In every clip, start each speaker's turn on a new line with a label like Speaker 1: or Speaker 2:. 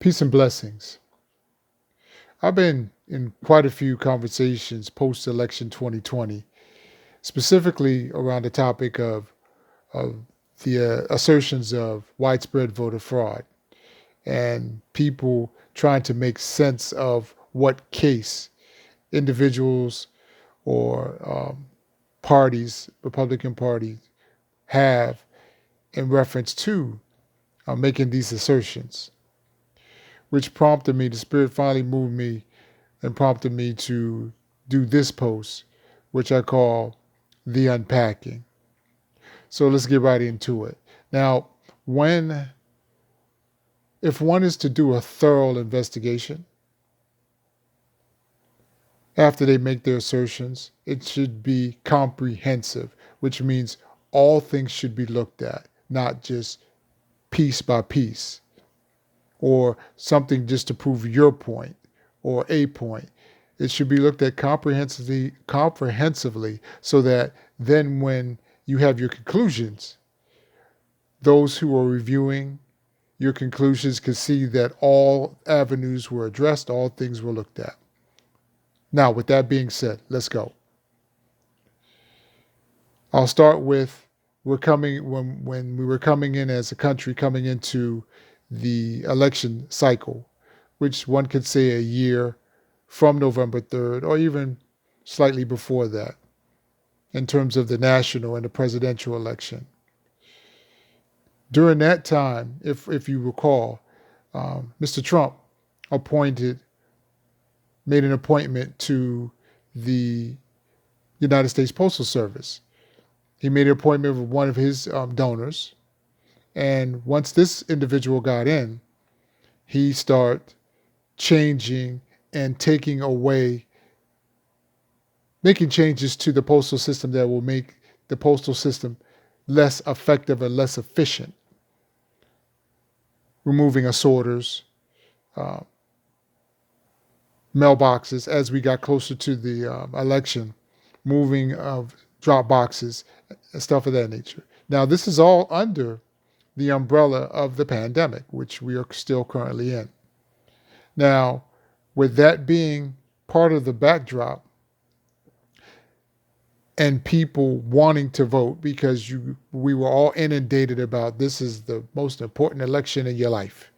Speaker 1: Peace and blessings. I've been in quite a few conversations post election 2020, specifically around the topic of the assertions of widespread voter fraud and people trying to make sense of what case individuals or parties, Republican parties, have in reference to making these assertions, which prompted me, the Spirit finally moved me and prompted me to do this post, which I call the Unpacking. So let's get right into it. Now, when if one is to do a thorough investigation after they make their assertions, it should be comprehensive, which means all things should be looked at, not just piece by piece or something just to prove your point or a point. It should be looked at comprehensively so that then when you have your conclusions, those who are reviewing your conclusions can see that all avenues were addressed, all things were looked at. Now, with that being said, let's go. I'll start with when we were coming in as a country, coming into the election cycle, which one could say a year from November 3rd, or even slightly before that, in terms of the national and the presidential election. During that time, if you recall, Mr. Trump appointed, made an appointment to the United States Postal Service. He made an appointment with one of his donors, and once this individual got in, he started changing and taking away, making changes to the postal system that will make the postal system less effective and less efficient. Removing assorters, uh, mailboxes as we got closer to the election, moving of drop boxes and stuff of that nature. Now, this is all under the umbrella of the pandemic, which we are still currently in. Now, with that being part of the backdrop and people wanting to vote because we were all inundated about this is the most important election in your life,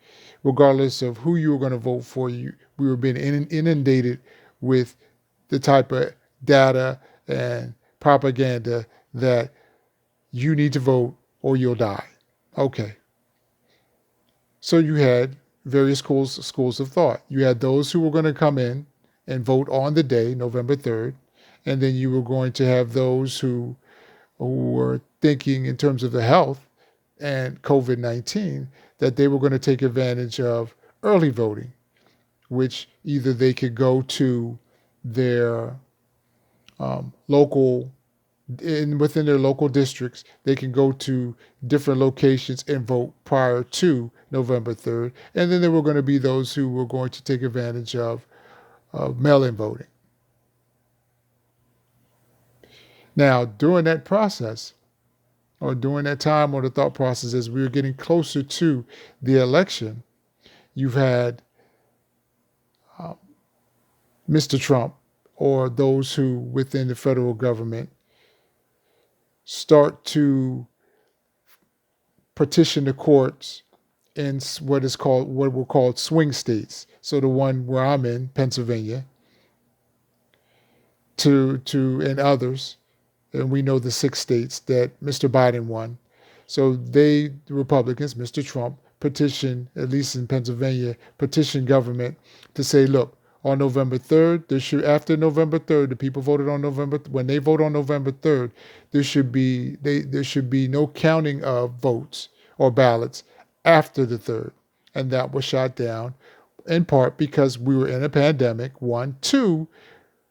Speaker 1: regardless of who you were going to vote for, we were being inundated with the type of data and propaganda that you need to vote or you'll die. Okay. So you had various schools of thought. You had those who were going to come in and vote on the day, November 3rd, and then you were going to have those who were thinking in terms of the health and COVID-19 that they were going to take advantage of early voting, which either they could go to their local within their local districts, they can go to different locations and vote prior to November 3rd. And then there were going to be those who were going to take advantage of mail-in voting. Now, during that process, or during that time or the thought process as we were getting closer to the election, you've had Mr. Trump or those who within the federal government start to petition the courts in what were called swing states. So the one where I'm in, Pennsylvania, to and others, and we know the 6 states that Mr. Biden won. So the Republicans, Mr. Trump, petitioned, at least in Pennsylvania, petitioned government to say, look, on November 3rd, after November 3rd, the people voted on when they vote on November 3rd, there should be no counting of votes or ballots after the 3rd. And that was shot down in part because we were in a pandemic, one. Two,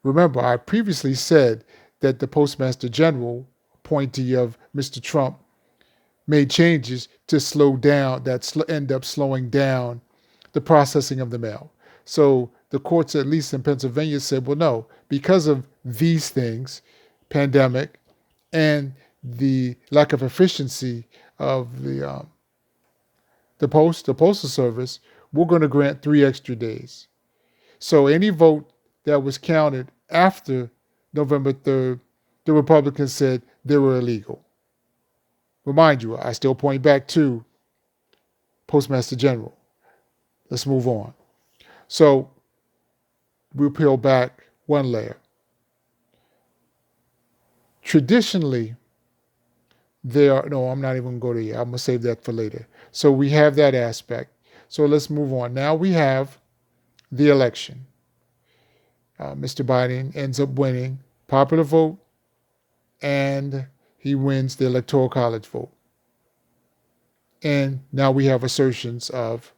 Speaker 1: remember, I previously said that the Postmaster General, appointee of Mr. Trump, made changes to slow down, end up slowing down the processing of the mail. So the courts, at least in Pennsylvania, said, well, no, because of these things, pandemic, and the lack of efficiency of the postal service, we're going to grant 3 extra days. So any vote that was counted after November 3rd, the Republicans said they were illegal. Remind you, I still point back to Postmaster General. Let's move on. So we'll peel back one layer. Traditionally, I'm not even going to go there yet. I'm going to save that for later. So we have that aspect. So let's move on. Now we have the election. Mr. Biden ends up winning popular vote, and he wins the Electoral College vote. And now we have assertions of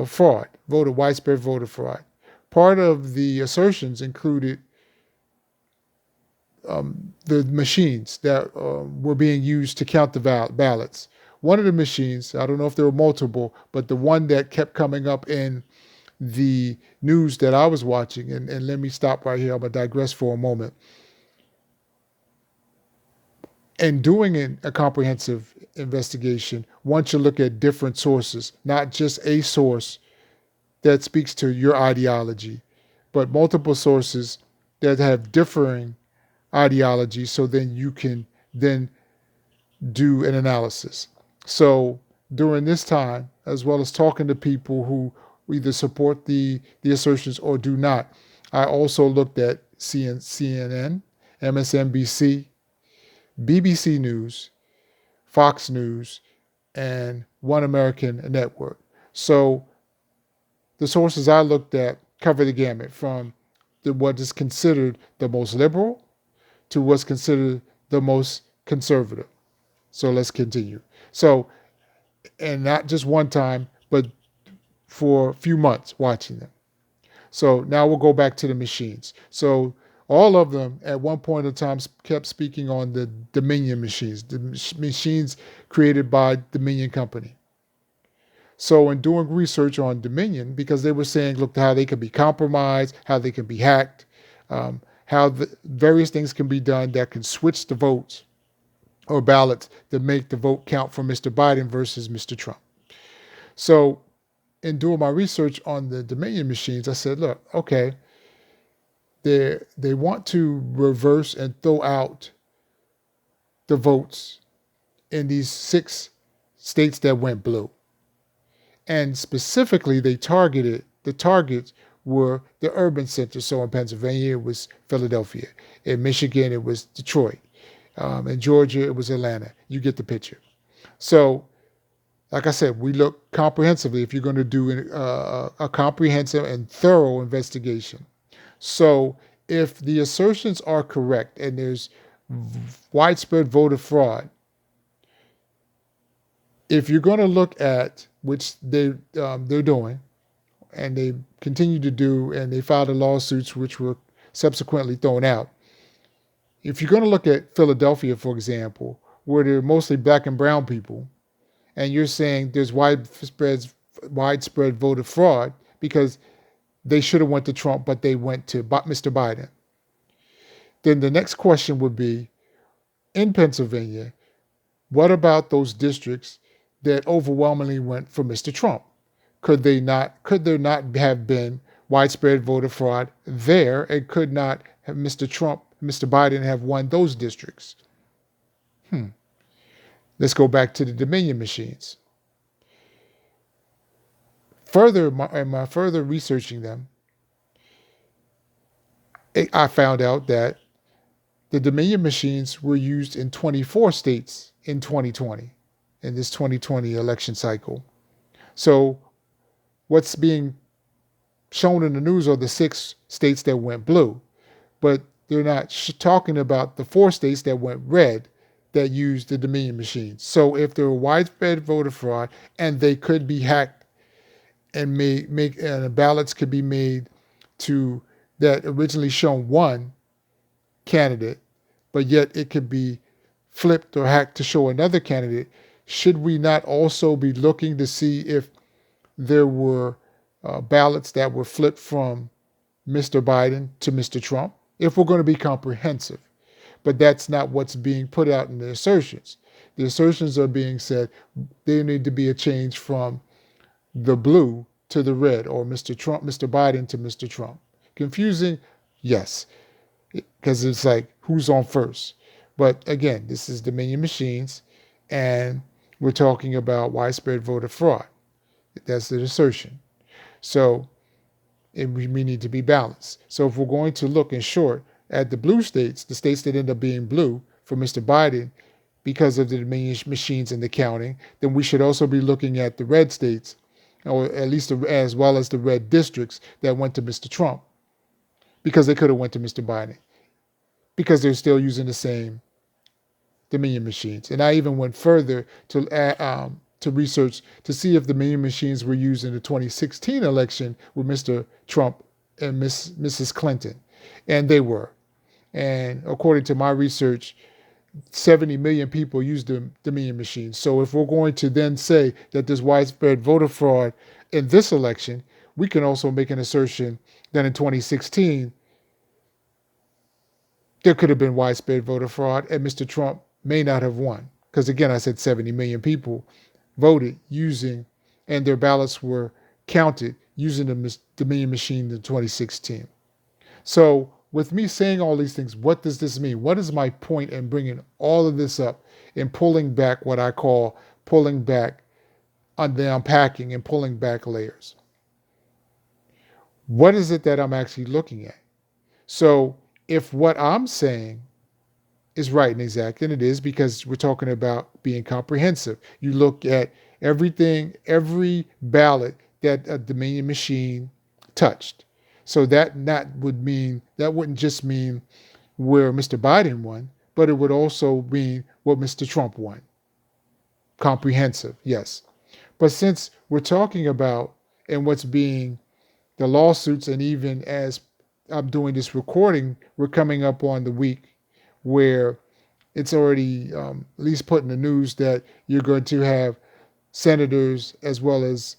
Speaker 1: fraud, widespread voter fraud. Part of the assertions included the machines that were being used to count the ballots. One of the machines, I don't know if there were multiple, but the one that kept coming up in the news that I was watching, and let me stop right here, I'm going to digress for a moment. In doing a comprehensive investigation, once you look at different sources, not just a source that speaks to your ideology, but multiple sources that have differing ideology, so then you can then do an analysis. So during this time, as well as talking to people who either support the assertions or do not, I also looked at CNN, MSNBC, BBC News, Fox News, and One American Network. So the sources I looked at cover the gamut from what is considered the most liberal to what's considered the most conservative. So let's continue. So, and not just one time, but for a few months watching them. So now we'll go back to the machines. So all of them at one point in time kept speaking on the Dominion machines, the machines created by Dominion Company. So in doing research on Dominion, because they were saying, look, how they can be compromised, how they can be hacked, how the various things can be done that can switch the votes or ballots to make the vote count for Mr. Biden versus Mr. Trump. So in doing my research on the Dominion machines, I said, look, okay, they want to reverse and throw out the votes in these 6 states that went blue. And specifically, the targets were the urban centers. So in Pennsylvania, it was Philadelphia. In Michigan, it was Detroit. In Georgia, it was Atlanta. You get the picture. So, like I said, we look comprehensively if you're going to do a comprehensive and thorough investigation. So if the assertions are correct and there's widespread voter fraud, if you're going to look at, which they're doing, and they continue to do, and they filed the lawsuits which were subsequently thrown out. If you're going to look at Philadelphia, for example, where they're mostly black and brown people, and you're saying there's widespread voter fraud because they should have went to Trump, but they went to Mr. Biden, then the next question would be, in Pennsylvania, what about those districts that overwhelmingly went for Mr. Trump? Could there not have been widespread voter fraud there, and could not have Mr. Biden have won those districts? Let's go back to the Dominion machines. Further researching them, I found out that the Dominion machines were used in 24 states in 2020, in this 2020 election cycle. So what's being shown in the news are the 6 states that went blue, but they're not talking about the 4 states that went red that used the Dominion machines. So if there were widespread voter fraud and they could be hacked and and ballots could be made to that originally shown one candidate, but yet it could be flipped or hacked to show another candidate, should we not also be looking to see if there were ballots that were flipped from Mr. Biden to Mr. Trump, if we're going to be comprehensive? But that's not what's being put out in the assertions. The assertions are being said there need to be a change from the blue to the red, or Mr. Biden to Mr. Trump. Confusing? Yes, because it's like who's on first. But again, this is Dominion Machines, and we're talking about widespread voter fraud. That's the assertion. So we need to be balanced. So if we're going to look in short at the blue states, the states that end up being blue for Mr. Biden because of the Dominion Machines and the counting, then we should also be looking at the red states, or at least as well as the red districts that went to Mr. Trump, because they could have went to Mr. Biden, because they're still using the same Dominion Machines. And I even went further to research to see if the Dominion Machines were used in the 2016 election with Mr. Trump and Mrs. Clinton, and they were. And according to my research, 70 million people use the Dominion Machines. So if we're going to then say that there's widespread voter fraud in this election, we can also make an assertion that in 2016, there could have been widespread voter fraud and Mr. Trump may not have won. Because again, I said 70 million people voted using, and their ballots were counted using the Dominion Machine in 2016. So with me saying all these things, what does this mean? What is my point in bringing all of this up and pulling back what I call pulling back on the unpacking and pulling back layers? What is it that I'm actually looking at? So if what I'm saying is right and exact, and it is, because we're talking about being comprehensive. You look at everything, every ballot that a Dominion Machine touched. So that wouldn't just mean where Mr. Biden won, but it would also mean what Mr. Trump won. Comprehensive, yes. But since we're talking about and what's being the lawsuits, and even as I'm doing this recording, we're coming up on the week where it's already at least put in the news that you're going to have senators as well as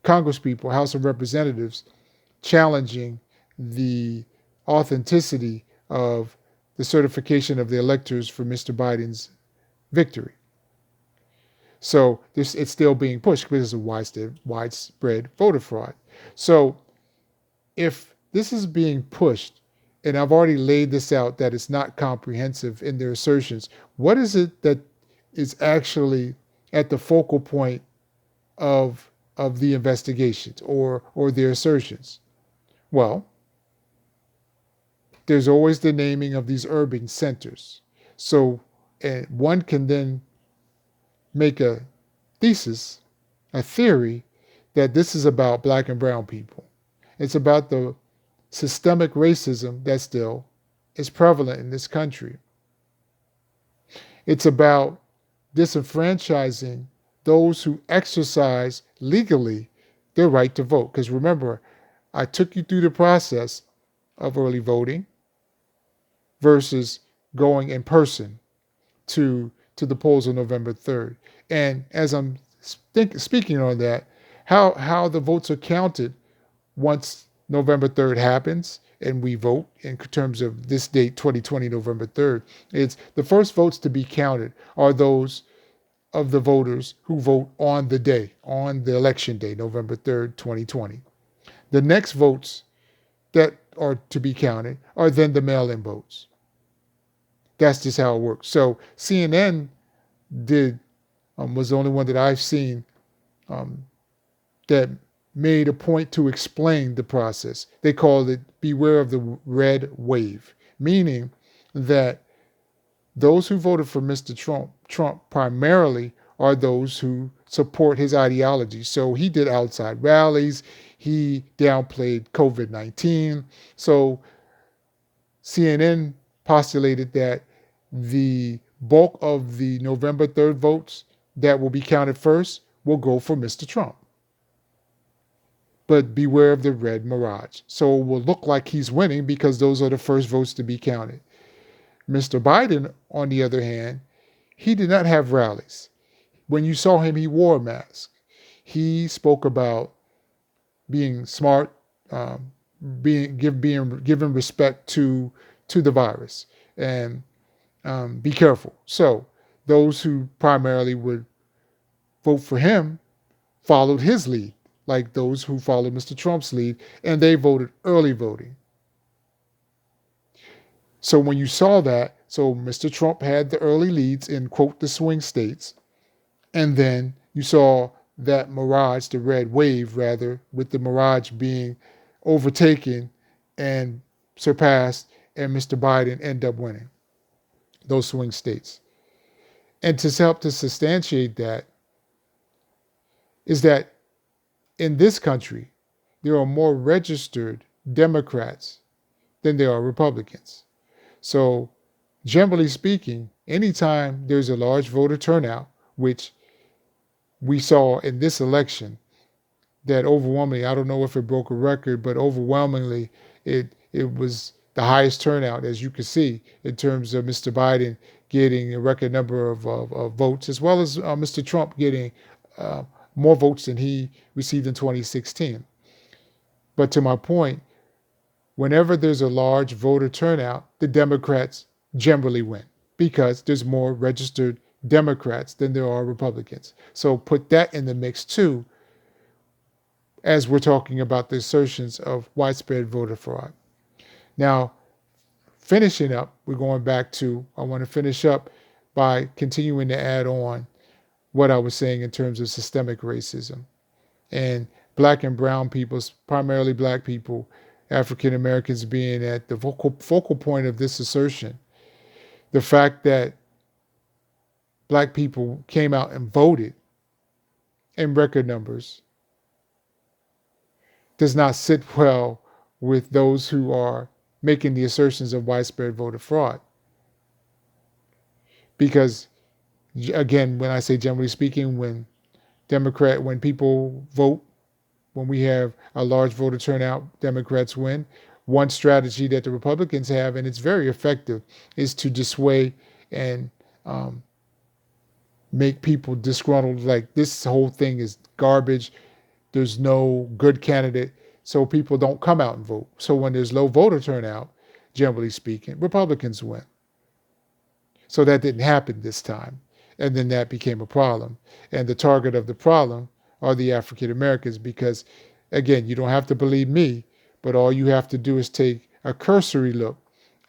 Speaker 1: congresspeople, House of Representatives, challenging the authenticity of the certification of the electors for Mr. Biden's victory. So it's still being pushed because of widespread voter fraud. So if this is being pushed, and I've already laid this out that it's not comprehensive in their assertions, what is it that is actually at the focal point of the investigations or their assertions? Well, there's always the naming of these urban centers. So and one can then make a thesis, a theory, that this is about black and brown people. It's about the systemic racism that still is prevalent in this country. It's about disenfranchising those who exercise legally their right to vote. Because remember, I took you through the process of early voting versus going in person to the polls on November 3rd. And as I'm speaking on that, how the votes are counted once November 3rd happens and we vote in terms of this date, 2020, November 3rd, it's the first votes to be counted are those of the voters who vote on the day, on the election day, November 3rd, 2020. The next votes that are to be counted are then the mail-in votes. That's just how it works. So CNN was the only one that I've seen that made a point to explain the process. They called it beware of the red wave, meaning that those who voted for Mr. Trump primarily are those who support his ideology. So he did outside rallies. He downplayed COVID-19. So CNN postulated that the bulk of the November 3rd votes that will be counted first will go for Mr. Trump. But beware of the red mirage. So it will look like he's winning because those are the first votes to be counted. Mr. Biden, on the other hand, he did not have rallies. When you saw him, he wore a mask. He spoke about being smart, giving respect to the virus, and be careful. So those who primarily would vote for him followed his lead, like those who followed Mr. Trump's lead, and they voted early voting. So when you saw that, so Mr. Trump had the early leads in, quote, the swing states, and then you saw that mirage, the red wave rather, with the mirage being overtaken and surpassed, and Mr. Biden ended up winning those swing states. And to help to substantiate that is that in this country, there are more registered Democrats than there are Republicans. So generally speaking, anytime there's a large voter turnout, which we saw in this election, that overwhelmingly, I don't know if it broke a record, but overwhelmingly it was the highest turnout, as you can see, in terms of Mr. Biden getting a record number of votes, as well as Mr. Trump getting more votes than he received in 2016. But to my point, whenever there's a large voter turnout, the Democrats generally win because there's more registered Democrats than there are Republicans. So put that in the mix too, as we're talking about the assertions of widespread voter fraud. Now, finishing up, we're going back to, I want to finish up by continuing to add on what I was saying in terms of systemic racism. And black and brown people, primarily black people, African Americans being at the focal point of this assertion. The fact that black people came out and voted in record numbers does not sit well with those who are making the assertions of widespread voter fraud. Because, again, when I say generally speaking, when people vote, when we have a large voter turnout, Democrats win. One strategy that the Republicans have, and it's very effective, is to dissuade and make people disgruntled, like this whole thing is garbage. There's no good candidate, so people don't come out and vote. So when there's low voter turnout, generally speaking, Republicans win. So that didn't happen this time. And then that became a problem. And the target of the problem are the African Americans because, again, you don't have to believe me, but all you have to do is take a cursory look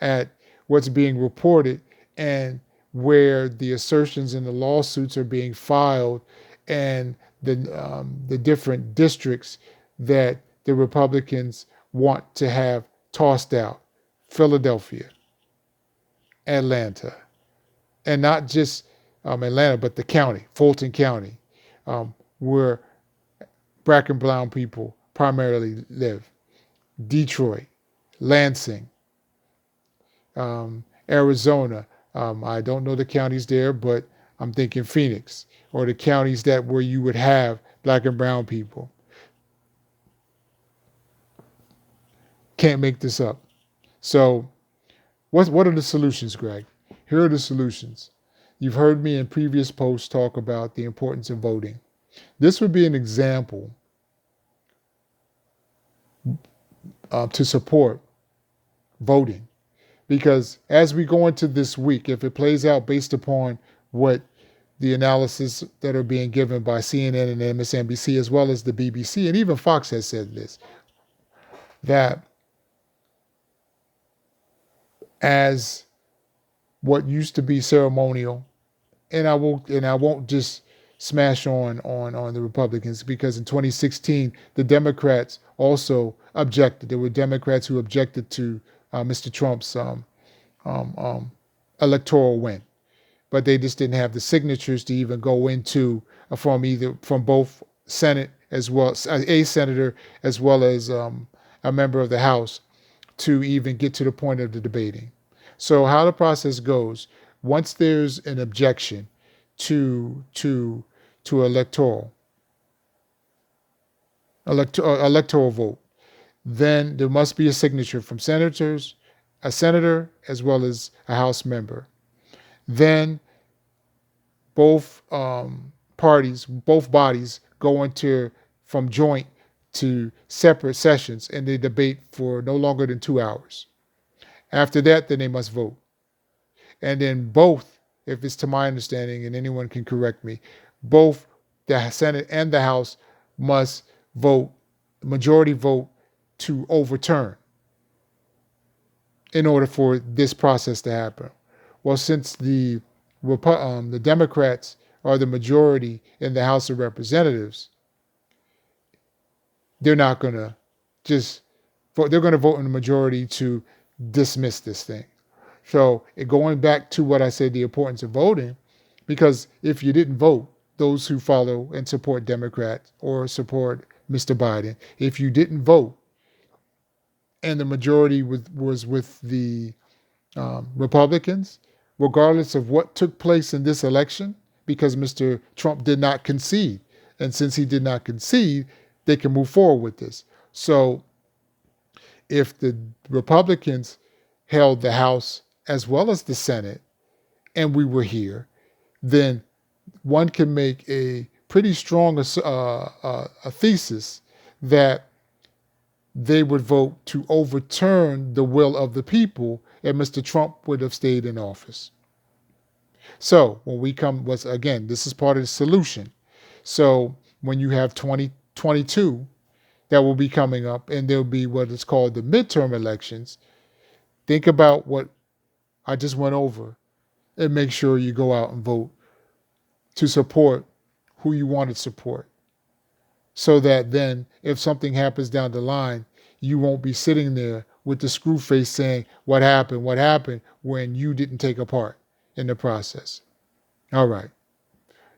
Speaker 1: at what's being reported and where the assertions and the lawsuits are being filed and the different districts that the Republicans want to have tossed out. Philadelphia, Atlanta, and not just Atlanta, but the county, Fulton County, where black and brown people primarily live. Detroit, Lansing, Arizona. I don't know the counties there, but I'm thinking Phoenix, or the counties that where you would have black and brown people. Can't make this up. So what are the solutions, Greg? Here are the solutions. You've heard me in previous posts talk about the importance of voting. This would be an example to support voting. Because as we go into this week, if it plays out based upon what the analysis that are being given by CNN and MSNBC, as well as the BBC, and even Fox has said this, that as what used to be ceremonial, and I won't just smash on the Republicans, because in 2016 the Democrats also objected. There were Democrats who objected to Mr. Trump's electoral win, but they just didn't have the signatures to even go into from both Senate as well as a senator as well as a member of the House to even get to the point of the debating. So how the process goes, once there's an objection to electoral vote, then there must be a signature from a senator as well as a House member. Then both bodies go into from joint to separate sessions, and they debate for no longer than 2 hours. After that, then they must vote. And then both, if it's to my understanding, and anyone can correct me, both the Senate and the House must vote, majority vote to overturn in order for this process to happen. Well, since the Democrats are the majority in the House of Representatives, they're not going to just vote. They're going to vote in the majority to dismiss this thing. So going back to what I said, the importance of voting, because if you didn't vote, those who follow and support Democrats or support Mr. Biden, if you didn't vote and the majority was with the Republicans, regardless of what took place in this election, because Mr. Trump did not concede. And since he did not concede, they can move forward with this. So if the Republicans held the House as well as the Senate, and we were here, then one can make a pretty strong a thesis that they would vote to overturn the will of the people, and Mr. Trump would have stayed in office. So when we come, again, this is part of the solution. So when you have 2022 that will be coming up, and there'll be what is called the midterm elections, think about what I just went over and make sure you go out and vote to support who you want to support. So that then if something happens down the line, you won't be sitting there with the screw face saying, what happened, when you didn't take a part in the process. All right.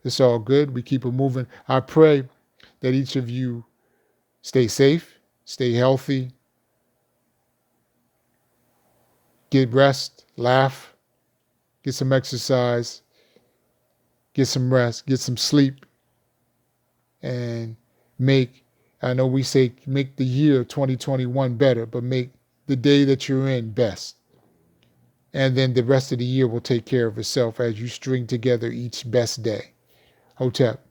Speaker 1: It's all good. We keep it moving. I pray that each of you stay safe, stay healthy, get rest, laugh, get some exercise, get some rest, get some sleep, and I know we say make the year 2021 better, but make the day that you're in best. And then the rest of the year will take care of itself as you string together each best day. Hotep.